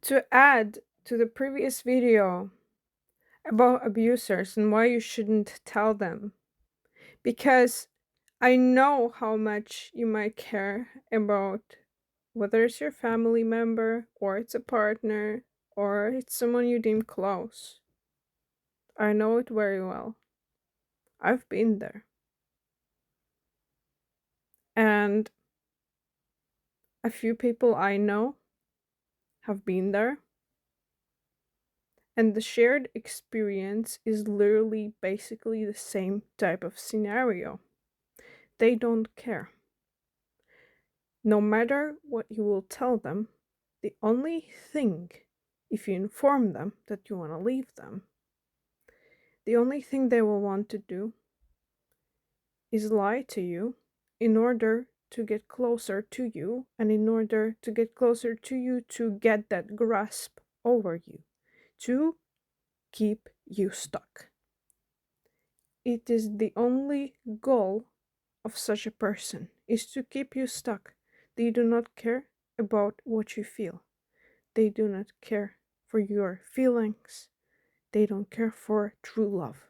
To add to the previous video about abusers and why you shouldn't tell them, because I know how much you might care about whether it's your family member or it's a partner or it's someone you deem close. I know it very well. I've been there. And a few people I know have been there. And the shared experience is literally basically the same type of scenario. They don't care. No matter what you will tell them, the only thing, if you inform them that you want to leave them, the only thing they will want to do is lie to you in order to get closer to you, and in order to get closer to you to get that grasp over you, to keep you stuck. It is the only goal of such a person is to keep you stuck. They do not care about what you feel. They do not care for your feelings. They don't care for true love.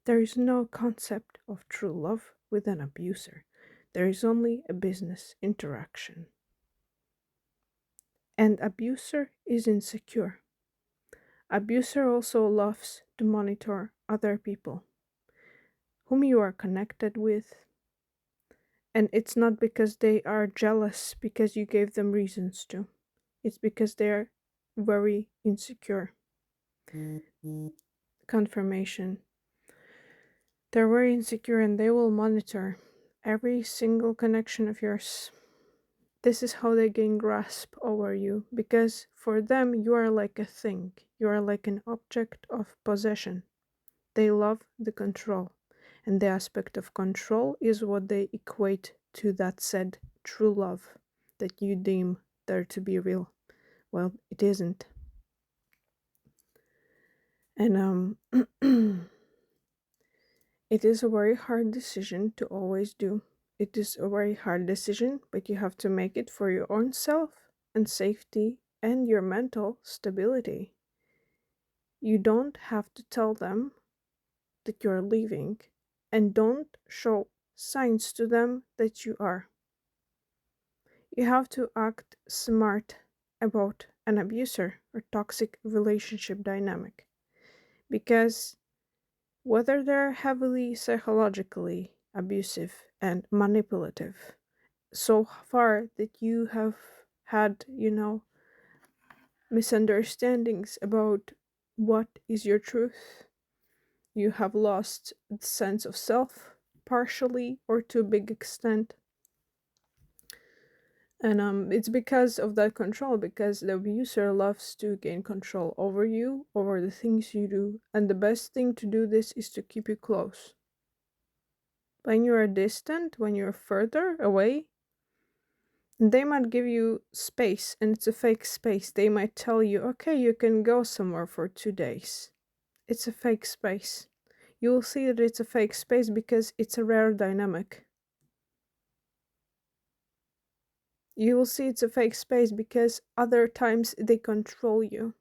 There is no concept of true love with an abuser. There is only a business interaction. And abuser is insecure. Abuser also loves to monitor other people whom you are connected with. And it's not because they are jealous because you gave them reasons to. It's because they're very insecure. Confirmation. They're very insecure and they will monitor every single connection of yours. This is how they gain grasp over you because for them you are like a thing, you are like an object of possession. They love the control, and the aspect of control is what they equate to that said true love that you deem there to be real. Well, it isn't. And it is a very hard decision to always do. It is a very hard decision, but you have to make it for your own self and safety and your mental stability. You don't have to tell them that you're leaving, and don't show signs to them that you are. You have to act smart about an abuser or toxic relationship dynamic because whether they're heavily psychologically abusive and manipulative, so far that you have had, misunderstandings about what is your truth, you have lost the sense of self, partially or to a big extent. And it's because of that control, because the abuser loves to gain control over you, over the things you do. And the best thing to do this is to keep you close. When you are distant, when you're further away, they might give you space, and it's a fake space. They might tell you, okay, you can go somewhere for 2 days. It's a fake space. You will see that it's a fake space because it's a rare dynamic. You will see it's a fake space because other times they control you.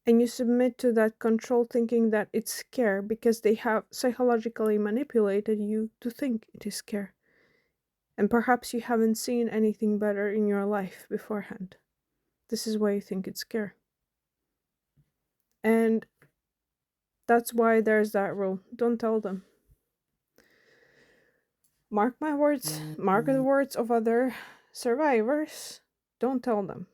And you submit to that control thinking that it's care because they have psychologically manipulated you to think it is care. And perhaps you haven't seen anything better in your life beforehand. This is why you think it's care. And that's why there's that rule. Don't tell them. Mark my words, mark the words of other survivors. Don't tell them.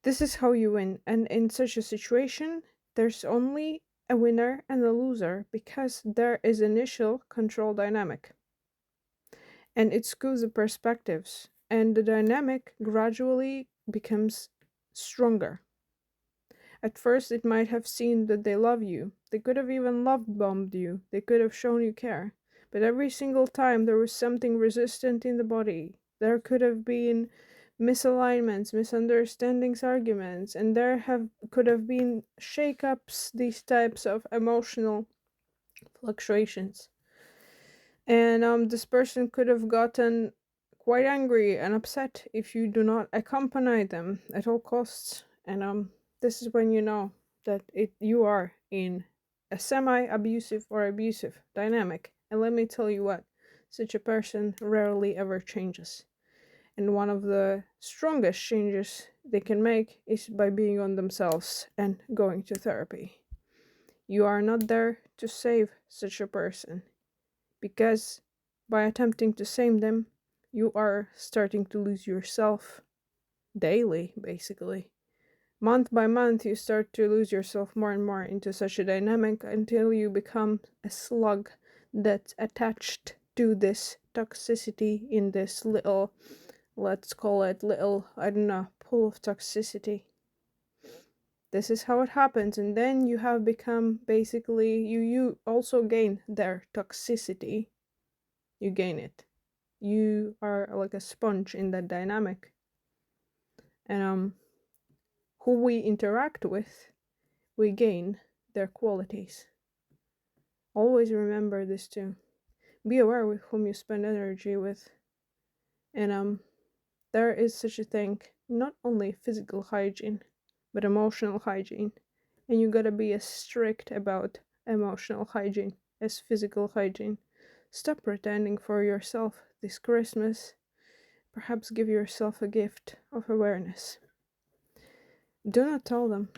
This is how you win, and in such a situation, there's only a winner and a loser because there is initial control dynamic. And it skews the perspectives, and the dynamic gradually becomes stronger. At first, it might have seemed that they love you. They could have even love bombed you. They could have shown you care. But every single time there was something resistant in the body. There could have been misalignments, misunderstandings, arguments, and could have been shake-ups, these types of emotional fluctuations. And this person could have gotten quite angry and upset if you do not accompany them at all costs. And this is when you know that you are in a semi-abusive or abusive dynamic. And let me tell you what, such a person rarely ever changes. And one of the strongest changes they can make is by being on themselves and going to therapy. You are not there to save such a person, because by attempting to save them, you are starting to lose yourself daily, basically. Month by month, you start to lose yourself more and more into such a dynamic until you become a slug that's attached to this toxicity in this little, let's call it little, I don't know, pool of toxicity. This is how it happens, and then you have become basically, you also gain their toxicity. You gain it. You are like a sponge in that dynamic. And who we interact with, we gain their qualities. Always remember this too. Be aware with whom you spend energy with. And there is such a thing, not only physical hygiene, but emotional hygiene. And you gotta be as strict about emotional hygiene as physical hygiene. Stop pretending for yourself this Christmas. Perhaps give yourself a gift of awareness. Do not tell them